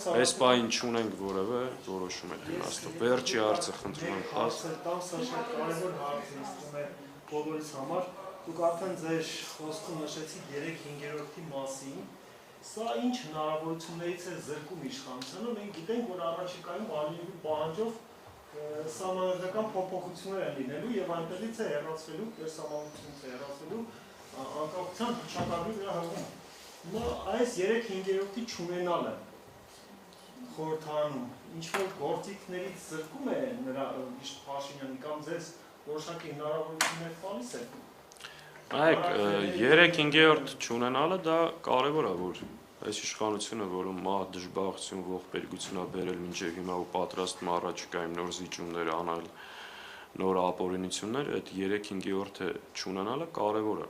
Այս պահին չունենք որևէ որոշում այդ իմաստով։ Վերջի հարցը խնդրում եմ Հարցը տամ, սա շատ կարևոր հարց է ինձ թվում է բոլորիս համար։ Դուք արդեն ձեր խոսքում նշեցիք 3/5-րդի մասին։ Սա ինչ հնարավորություններից է զրկում իշխանությանը։ Մենք գիտենք, որ առաջիկայում արժեքի պահանջով սահմանադրական փոփոխություններ են լինելու եւ այնտեղից է հեռացվելու, դերսահմանությունից է հեռացվելու անկախության հռչակագրի վրա հղում։ Հիմա այս 3/5-րդի չունենալը խորհրդարանում ինչ-որ գործիքներից զրկում է նրա Փաշինյանի կամ ձեզ որոշակի հնարավորություններ տալիս է։ Նայեք, 3/5-րդ չունենալը դա կարևոր է, որ այս իշխանությունը, որը մահ դժբախտություն, ողբերգություն է բերել մինչև հիմա ու պատրաստվում առաջիկայում նոր զիջումներ անել, նոր ապօրինություններ, այդ 3/5-րդը չունենալը կարևոր է,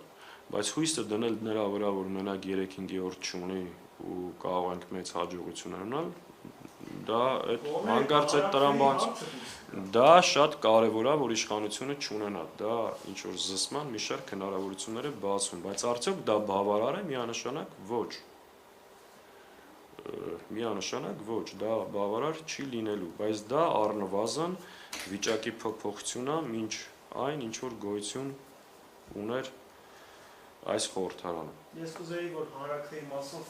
բայց հույսը դնել նրա վրա, որ մենակ 3/5-րդ չունի ու կարող ենք մեծ հաջողություններ ունենալ, դա հանկարծ այդ տրամաբանց դա շատ կարևոր է, որ իշխանությունը չունենա, դա ինչ որ զսպման մի շարք հնարավորություններ է բացում, բայց արդյոք դա բավարար է, միանշանակ ոչ։ Միանշանակ ոչ, դա բավարար չի լինելու, բայց դա առնվազն վիճակի փոփոխություն է, մինչ այն ինչ որ գոյություն ուներ այս խորհրդարանը։ Ես կուզեի, որ հանրաքվեի մասով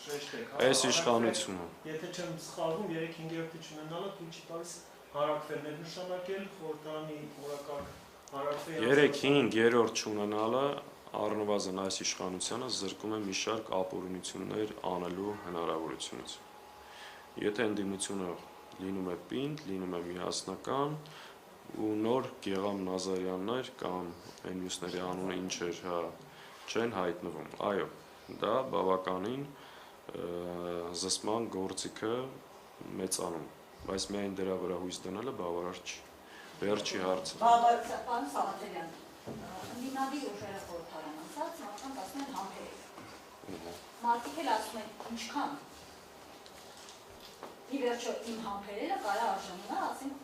շեշտեք, այս իշխանությունը։ Եթե չեմ սխալվում, 3/5-րդի չունենալը թույլ չի տալիս հանրաքվեներ նշանակել խորհրդարանի օրակարգ հանրաքվեի 3/5-րդ չունենալը առնվազն այս իշխանությանը զրկում է մի շարք ապօրինություններ անելու հնարավորությունից։ Եթե ընդդիմությունը լինում է պինդ, լինում է միասնական ու նոր Գեգամ Նազարյաններ կամ այն մյուսների անունը ինչ էր, չեն հայտնվում։ Այո, դա բավականին զսպման գործիքը մեծանում, բայց միայն դրա վրա հույս դնելը բավարար չի։ Վերջի հարցը։ Պարոն Սաղաթելյան, ընդդիմադիր ուժերը խորհրդարան անցած մարդկանց ասում են համբերեք։ Մարդիկ էլ ասում են ինչքան։ Ի վերջո իմ համբերելը կարա արժանանա, ասենք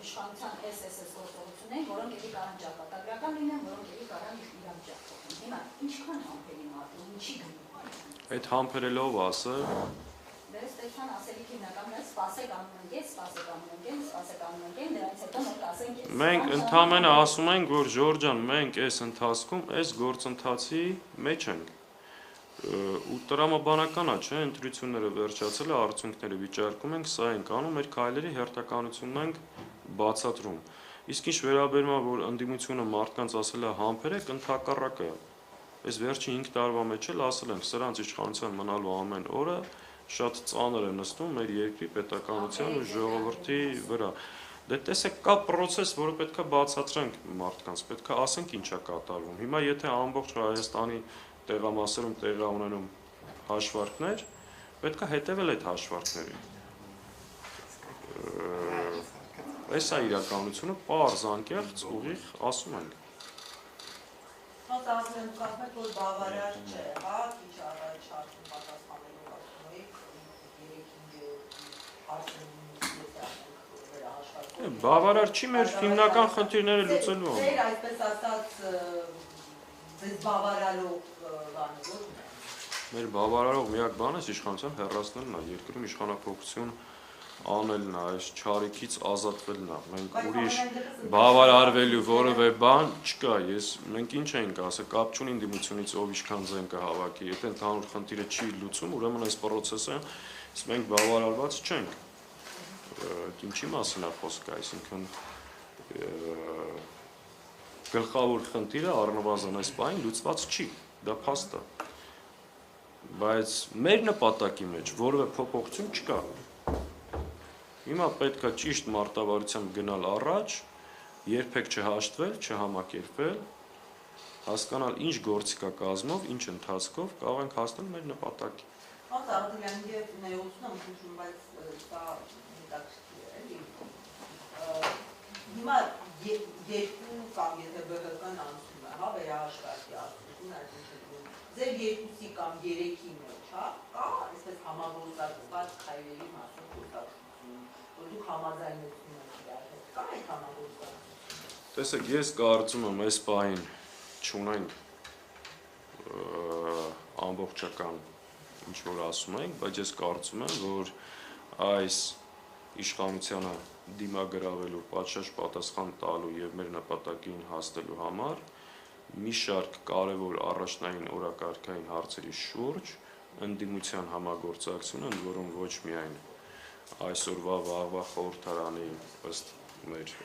իշխանության SSS գործողություններին, որոնք էլի կարան ճակատագրական լինեն, որոնք էլի կարան իրավիճակ փոխեն։ Հիմա ինչքան համբերի մարդու, ինչի գնում։ Այդ համբերելով ասը Դե Ստեփան ասելիք հիմնականն է սպասեք անունգեն, սպասեք անունգեն, սպասեք անունգեն, դրանից հետո մենք ասենք մենք ընդհանրապես ասում ենք, որ Ժորժ ջան, մենք այս ընթացքում այս գործընթացի մեջ ենք։ Ու տրամաբանական է, չէ՞, ընտրությունները վերջացել է, արդյունքները վիճարկում ենք, սա ենք անում, մեր քայլերի հերթականությունն ենք բացատրում։ Իսկ ինչ վերաբերում է, որ ընդդիմությունը մարդկանց ասել է համբերեք, ընդհակառակը այս վերջի 5 տարվա մեջ էլ ասել ենք, սրանց իշխանության մնալու ամեն օրը շատ ծանր է նստում մեր երկրի պետականության ու ժողովրդի վրա։ Դե տեսեք, կա process, որը պետք է բացատրենք մարդկանց, պետք է ասենք ինչ է կատարվում։ Հիմա եթե ամբողջ Հայաստանի տեղամասերում տեղի ունենում հաշվարկներ, պետք է հետևել այդ հաշվարկներին։ Այս է իրականությունը, պարզ անկեղծ ուղիղ ասում ենք։ Հենց ասում եմ, որ բավարար չէ, հա, քիչ առաջ հարցին պատասխանելով ասում եք 3/5 հարցին Բավարար չի, մեր հիմնական խնդիրները լուծելու են։ Ձեր այսպես ասած ձեզ բավարարող բանը ո՞րն է։ Մեր բավարարող միակ բանը իշխանության հեռացնելն է, երկրում իշխանապողություն անելն է, այս չարիքից ազատվելն է։ Մենք ուրիշ բավարարվելու որևէ բան չկա։ Մենք ինչ ենք ասել, կապ չունի ընդդիմությունից ով ինչքան ձեն կհավաքի։ Եթե ընդհանուր խնդիրը չի լուծում, ուրեմն այս process-ը մենք բավարարված չենք։ Ինչի մասին է խոսքը, այսինքն գլխավոր խնդիրը առնվազն այս բանը լուծված չի, դա փաստ է։ Բայց մեր նպատակի մեջ որևէ փոփոխություն չկա։ Հիմա պետք է ճիշտ մարտավարությամբ գնալ առաջ, երբեք չհաշտվել, չհամակերպվել, հասկանալ ինչ գործիքակազմով, ինչ ընթացքով կարող ենք հասնել մեր նպատակի։ Հենց Ադելյան եւ նեոսն ընդունում, բայց սա հետաքրքիր է, էլի։ Հիմա երկու կամ եթե ԲՀԿ-ն անցնում է, հա, վերահաշվարկի արդյունքն այսինքն ձեր երկուսի կամ երեքի մեջ, հա, կա այսպես համագործակցված քայլերի մասին խոսակցություն, որ դուք համաձայնություն եք իրար հետ, կա այդ համագործակցություն։ Տեսեք, ես կարծում եմ այս պահին չունենք ամբողջական ինչ որ ասում ենք, բայց ես կարծում եմ, որ այս իշխանությանը դիմագրավելու, պատշաճ պատասխան տալու եւ մեր նպատակին հասնելու համար մի շարք կարևոր առաջնային օրակարգային հարցերի շուրջ ընդդիմության համագործակցությունը, ընդ որում ոչ միայն այսօրվա վաղվա խորհրդարանի ըստ մեր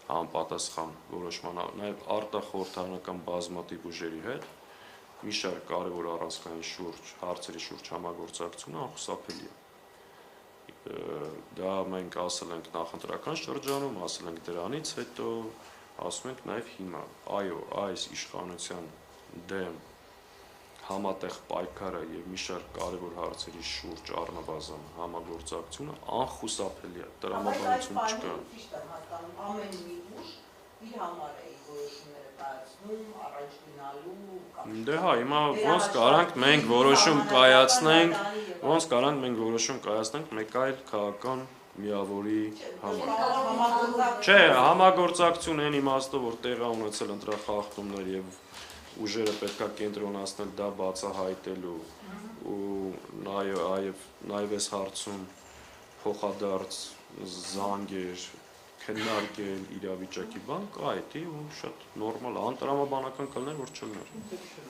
համապատասխան որոշման, նաև արտախորհրդարանական բազմաթիվ ուժերի հետ մի շարք կարևոր առանցքային հարցերի շուրջ համագործակցությունը անխուսափելի է։ Դա մենք ասել ենք նախընտրական շրջանում, ասել ենք դրանից հետո, ասում ենք նաև հիմա։ Այո, այս իշխանության դեմ համատեղ պայքարը եւ մի շարք կարևոր հարցերի շուրջ առնվազն համագործակցությունը անխուսափելի է, տրամաբանություն չկա։ Ամեն մի ուժ իր համար է որոշումները կայացնում, առաջ գնալու։ Դե հա, հիմա ոնց կարանք մենք որոշում կայացնենք մեկ այլ քաղաքական միավորի համար։ Չէ, համագործակցություն այն իմաստով, որ տեղի ունեցել ընտրախախտումներ եւ ուժերը պետք է կենտրոնացնել դա բացահայտելու ու նաև այս հարցում փոխադարձ զանգեր քննարկել իրավիճակի բան կա էդի ու շատ նորմալ անտրամաբանական կլներ որ չլներ։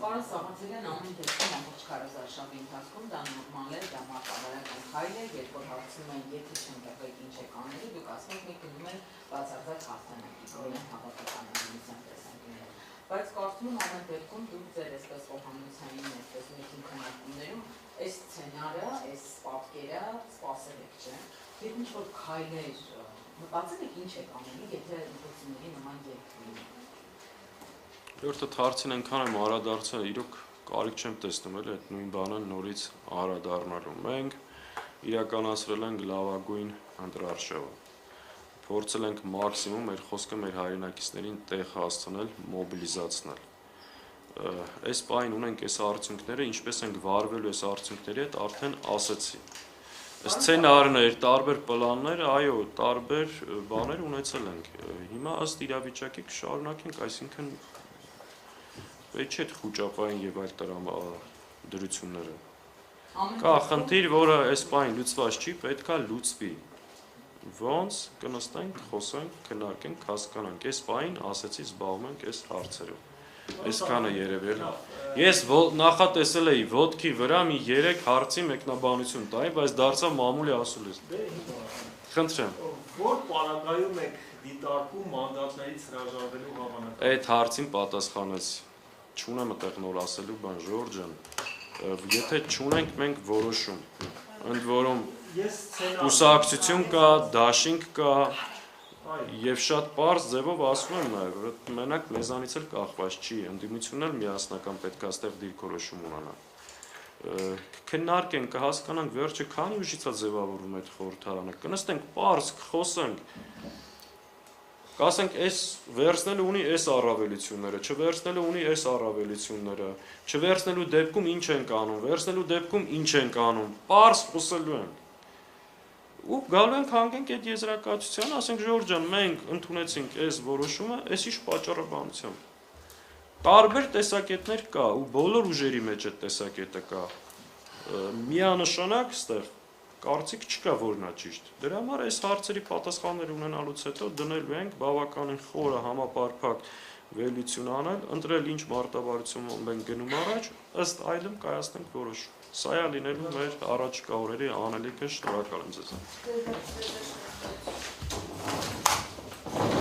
Պարոն Սաղաթելյան, ամեն դեպքում ամբողջ քարոզարշավի ընթացքում դա նորմալ է, դա մարտավարական քայլ է, երբ որ հարցնում են եթե չընտրվեք ինչ եք անելու, դուք ասում եք մենք գնում ենք բացարձակ հաղթանակի, որին հավաքական ընդդիմության տեսանկյունից։ Բայց կարծում եմ ամեն դեպքում դուք ձեր այսպես խոհանոցային այսպես մեջին քննարկումներում այս սցենարը, այս պատկերը սպասել եք, չէ՞։ Եվ ինչ որ քայլեր մտածել եք ինչ եք անելու, եթե ընտրությունների նման երկ լինի։ Որտե հարցին այնքան եմ անդրադարձել, իրոք կարիք չեմ տեսնում էլ այդ նույն բանը նորից անդրադառնալու։ Մենք իրականացրել ենք լավագույն ընտրարշավը։ Փորձել ենք մաքսիմում մեր խոսքը մեր հայրենակիցներին տեղ հասցնել, մոբիլիզացնել։ Այս պահին ունենք այս արդյունքները, ինչպես ենք վարվելու այս արդյունքների հետ, արդեն ասեցի։ Սցենարներ, տարբեր պլաններ, այո, տարբեր բաներ ունեցել ենք։ Հիմա ըստ իրավիճակի կշարունակենք, այսինքն պետք չէ խոճապային եւ այլ դրությունները։ Կա խնդիր, որը այս պահին լուծված չի, պետքա լուծվի։ Ոնց կնստենք, խոսենք, քննարկենք, հասկանանք։ Այս պահին ասեցի զբաղվում ենք այս հարցերով։ Այսքանը երևի է։ Ես նախատեսել էի ոտքի վրա մի 3 հարցի մեկնաբանություն տայի, բայց դարձավ մամուլի ասուլիս։ Խնդրեմ։ Որ պարագայում եք դիտարկում մանդատներից հրաժարվելու հավանականություն։ Այդ հարցին պատասխանեցի։ Չունեմ այդտեղ նոր ասելու բան, Ժորժ ջան։ Եթե չունենք մենք որոշում, ընդ որում կուսակցություն կա, դաշինք կա, եւ շատ պարզ ձևով ասում եմ նաեւ, մենակ մեզանից էլ կախված չի, ընդդիմությունն էլ միասնական պետք է այստեղ դիրքորոշում ունենա։ Քննարկենք, կհասկանանք վերջը քանի ուժից է ձևավորվում այդ խորհրդարանը, կնստենք, պարզ խոսենք, կասենք այս վերցնելու ունի այս առավելությունները, չվերցնելու ունի այս առավելությունները, չվերցնելու դեպքում ինչ ենք անում, վերցնելու դեպքում ինչ ենք անում, պարզ խոսելու ենք։ Ու գալու ենք հանգենք այդ եզրակացության, ասենք Ժորժ ջան, մենք ընդունեցինք այս որոշումը, այս ինչ պատճառաբանությամբ։ Տարբեր տեսակետներ կա ու բոլոր ուժերի մեջ այդ տեսակետը կա։ Միանշանակ ստեղ կարծիք չկա, որն է ճիշտ։ Դրա համար այս հարցերի պատասխաններ ունենալուց հետո դնելու ենք բավականին խորը համապարփակ վերլուծություն անել, ընտրել ինչ մարտավարություն մենք գնում առաջ, ըստ այլմ կայացնենք որոշում։ Սա է լինելու մեր առաջիկա օրերի անելիքը, շնորհակալ եմ ձեզ։